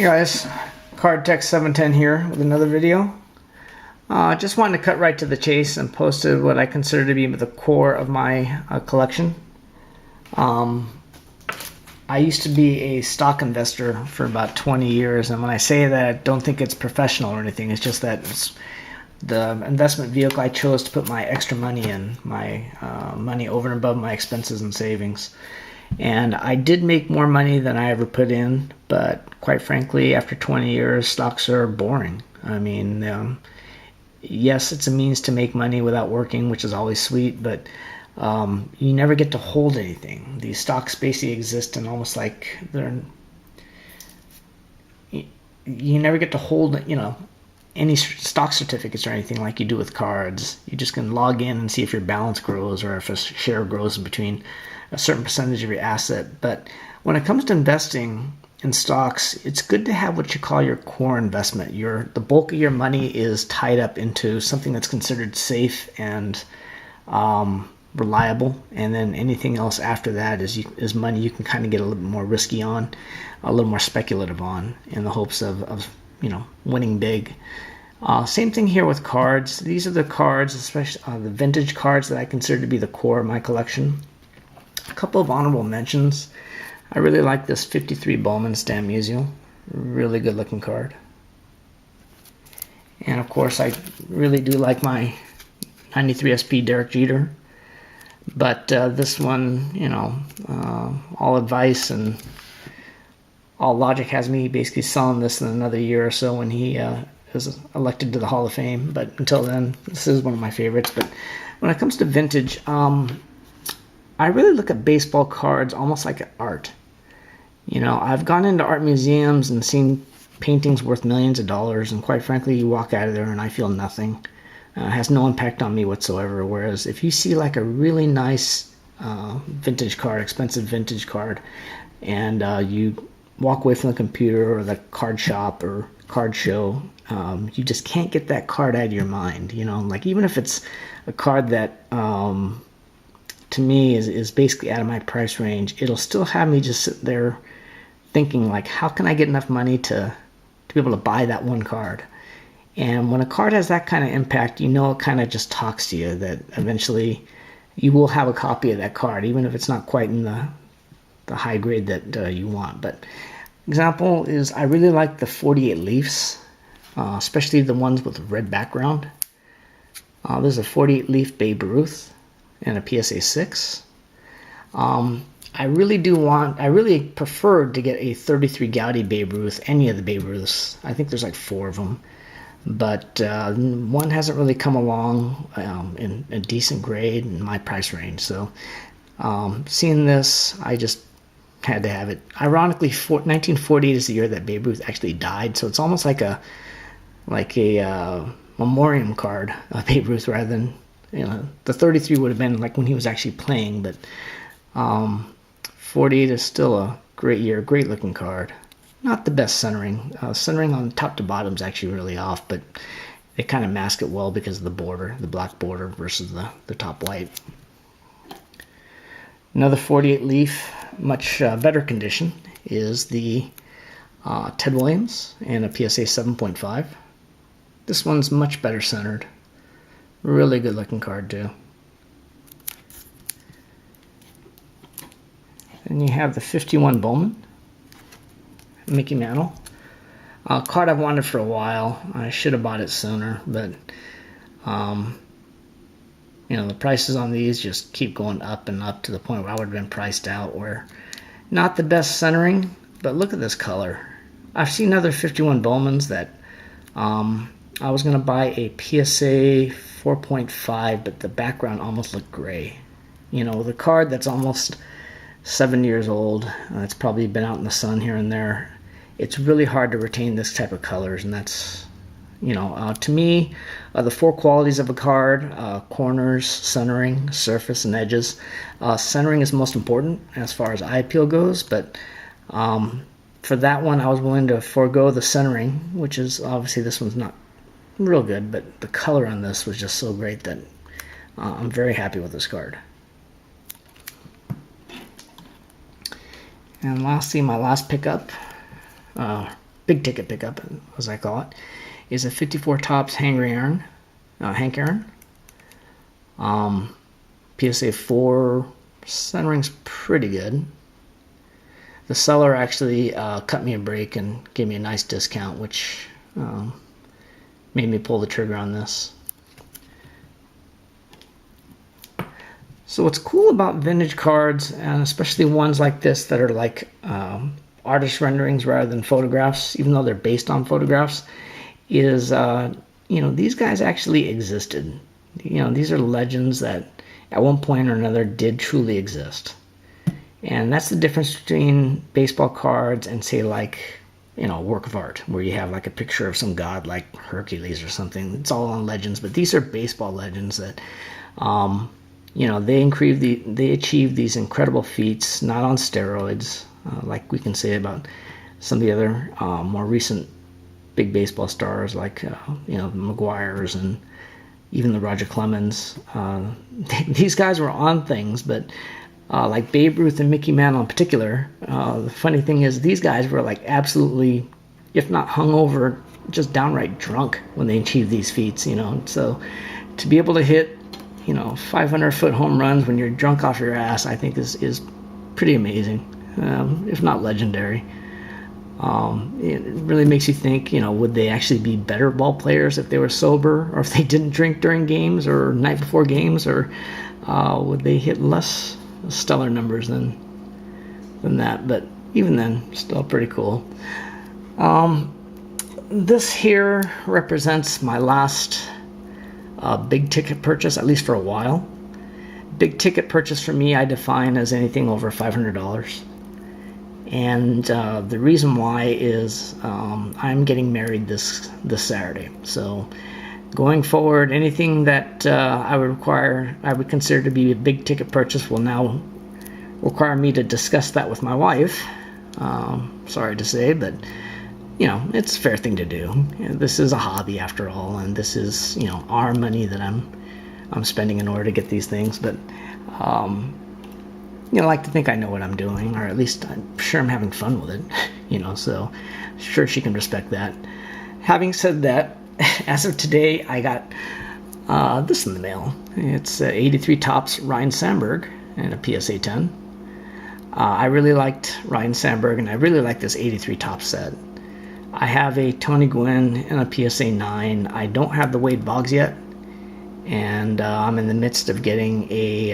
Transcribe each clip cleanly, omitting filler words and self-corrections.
Hey guys, CardTech710 here with another video. Just wanted to cut right to the chase and posted what I consider to be the core of my collection. I used to be a stock investor for about 20 years, and when I say that, I don't think it's professional or anything. It's just that it's the investment vehicle I chose to put my extra money in, my money over and above my expenses and savings. And I did make more money than I ever put in, but quite frankly, after 20 years, stocks are boring. I mean, yes, it's a means to make money without working, which is always sweet, but you never get to hold anything. These stocks basically exist in almost like you never get to hold, any stock certificates or anything like you do with cards. You just can log in and see if your balance grows or if a share grows in between a certain percentage of your asset. But when it comes to investing in stocks, it's good to have what you call your core investment. The bulk of your money is tied up into something that's considered safe and reliable, and then anything else after that is money you can kind of get a little bit more risky on, a little more speculative on, in the hopes of winning big. Same thing here with cards. These are the cards, especially the vintage cards, that I consider to be the core of my collection. A couple of honorable mentions. I really like this 53 Bowman Stan Musial. Really good looking card. And of course, I really do like my 93 SP Derek Jeter. But this one, all advice and all logic has me basically selling this in another year or so when he is elected to the Hall of Fame. But until then, this is one of my favorites. But when it comes to vintage, I really look at baseball cards almost like art. I've gone into art museums and seen paintings worth millions of dollars, and quite frankly, you walk out of there and I feel nothing. It has no impact on me whatsoever. Whereas if you see like a really nice vintage card, expensive vintage card, and you walk away from the computer or the card shop or card show, you just can't get that card out of your mind. Like even if it's a card that to me is basically out of my price range, it'll still have me just sit there thinking like, how can I get enough money to be able to buy that one card? And when a card has that kind of impact, it kind of just talks to you that eventually you will have a copy of that card, even if it's not quite in the high grade that you want. But example is, I really like the 48 Leafs, especially the ones with a red background. There's a 48 Leaf Babe Ruth and a PSA 6. I really preferred to get a 33 Gaudy Babe Ruth, any of the Babe Ruths. I think there's like 4 of them. But one hasn't really come along in a decent grade in my price range. So seeing this, I just had to have it. Ironically, 1948 is the year that Babe Ruth actually died. So it's almost like a memoriam card of Babe Ruth, rather than, the 33 would have been like when he was actually playing. But 48 is still a great year, great looking card. Not the best centering. Centering on top to bottom is actually really off, but they kind of mask it well because of the border, the black border versus the top white. Another 48 Leaf, much better condition, is the Ted Williams and a PSA 7.5. This one's much better centered. Really good looking card too. Then you have the 51 Bowman Mickey Mantle. A card I've wanted for a while. I should have bought it sooner, but the prices on these just keep going up and up to the point where I would have been priced out. Where not the best centering, but look at this color. I've seen other 51 Bowmans that I was going to buy a PSA 4.5, but the background almost looked gray. The card that's almost 7 years old, it's probably been out in the sun here and there. It's really hard to retain this type of colors, and that's, to me, the 4 qualities of a card: corners, centering, surface, and edges. Centering is most important as far as eye appeal goes, but for that one, I was willing to forego the centering, which is obviously this one's not real good, but the color on this was just so great that I'm very happy with this card. And lastly, my last pickup, big ticket pickup, as I call it, is a 54 Topps Hank Aaron. PSA 4, centering's pretty good. The seller actually cut me a break and gave me a nice discount, which made me pull the trigger on this. So what's cool about vintage cards, and especially ones like this that are like artist renderings rather than photographs, even though they're based on photographs, is these guys actually existed. These are legends that at one point or another did truly exist. And that's the difference between baseball cards and, say, like, a work of art where you have like a picture of some god like Hercules or something. It's all on legends, but these are baseball legends that they achieved these incredible feats, not on steroids, like we can say about some of the other more recent big baseball stars, like the McGuires and even the Roger Clemens. These guys were on things, but like Babe Ruth and Mickey Mantle in particular, the funny thing is these guys were like absolutely, if not hungover, just downright drunk when they achieved these feats. So to be able to hit 500-foot home runs when you're drunk off your ass, I think is pretty amazing, if not legendary. It really makes you think, would they actually be better ball players if they were sober, or if they didn't drink during games or night before games, or would they hit less stellar numbers than that? But even then, still pretty cool. This here represents my last big ticket purchase, at least for a while. Big ticket purchase for me, I define as anything over $500. And the reason why is I'm getting married this Saturday. So going forward, anything that I would consider to be a big ticket purchase will now require me to discuss that with my wife. Sorry to say, but it's a fair thing to do. This is a hobby after all, and this is our money that I'm spending in order to get these things. But I like to think I know what I'm doing, or at least I'm sure I'm having fun with it. So sure she can respect that. Having said that, as of today, I got this in the mail. It's 83 Topps Ryne Sandberg and a PSA 10. I really liked Ryne Sandberg, and I really like this 83 Topps set. I have a Tony Gwynn and a PSA 9. I don't have the Wade Boggs yet, and I'm in the midst of getting a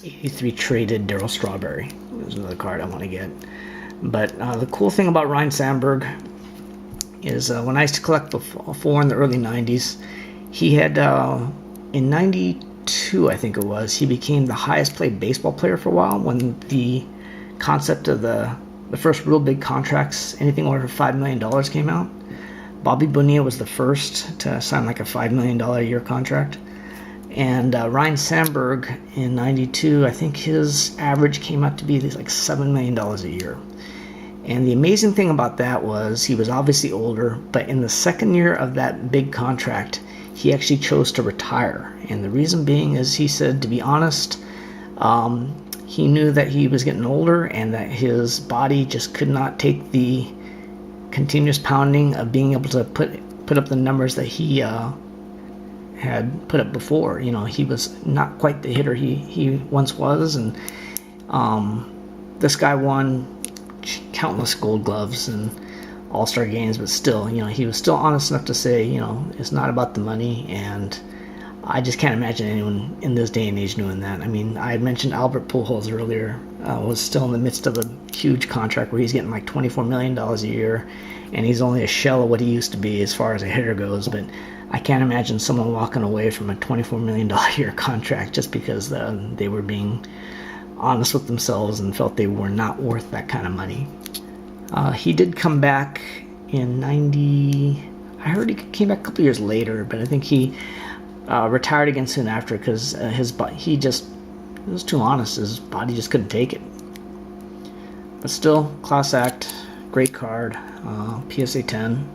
83 traded Darryl Strawberry. There's another card I want to get. But the cool thing about Ryne Sandberg is when I used to collect before in the early 90s, he had, in 92 I think it was, he became the highest paid baseball player for a while when the concept of the first real big contracts, anything over $5 million came out. Bobby Bonilla was the first to sign like a $5 million a year contract. And Ryne Sandberg in 92, I think his average came out to be like $7 million a year. And the amazing thing about that was he was obviously older, but in the second year of that big contract, he actually chose to retire. And the reason being is he said, to be honest, he knew that he was getting older and that his body just could not take the continuous pounding of being able to put up the numbers that he had put up before. He was not quite the hitter he once was, and this guy won countless Gold Gloves and All-Star games, but still, he was still honest enough to say, it's not about the money, and I just can't imagine anyone in this day and age doing that. I mean, I had mentioned Albert Pujols earlier, was still in the midst of a huge contract where he's getting like $24 million a year, and he's only a shell of what he used to be as far as a hitter goes. But I can't imagine someone walking away from a $24 million a year contract just because they were being honest with themselves and felt they were not worth that kind of money. He did come back in 90. I heard he came back a couple years later, but I think he retired again soon after because he was too honest. His body just couldn't take it. But still, class act, great card, PSA 10.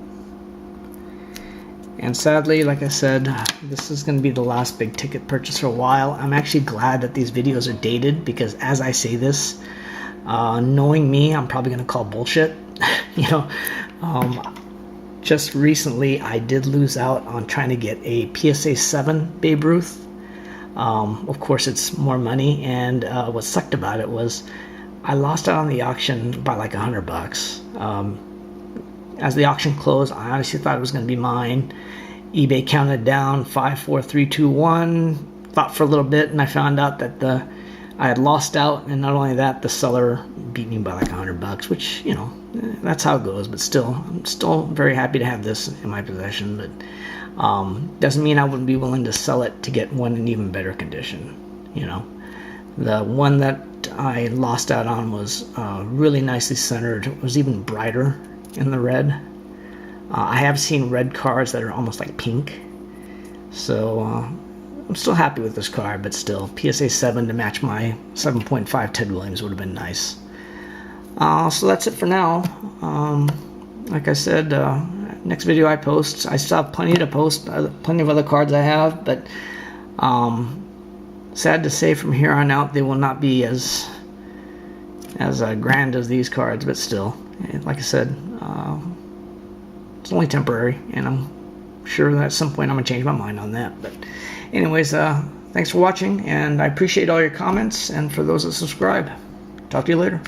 And sadly, like I said, this is going to be the last big ticket purchase for a while. I'm actually glad that these videos are dated because as I say this, knowing me, I'm probably going to call bullshit. Just recently, I did lose out on trying to get a PSA 7 Babe Ruth. Of course, it's more money, and what sucked about it was I lost out on the auction by like $100. As the auction closed, I honestly thought it was going to be mine. eBay counted down 5, 4, 3, 2, 1. Thought for a little bit, and I found out that I had lost out, and not only that, the seller beat me by like $100, which, you know, that's how it goes. But still, I'm still very happy to have this in my possession. But doesn't mean I wouldn't be willing to sell it to get one in even better condition. You know, the one that I lost out on was really nicely centered. It was even brighter in the red. I have seen red cards that are almost like pink. So I'm still happy with this card, but still, PSA 7 to match my 7.5 Ted Williams would have been nice. So that's it for now. Like I said, next video I post, I still have plenty to post, plenty of other cards I have, but sad to say from here on out they will not be as grand as these cards, but still, like I said, it's only temporary, and I'm sure that at some point I'm going to change my mind on that. But anyways, thanks for watching, and I appreciate all your comments, and for those that subscribe, talk to you later.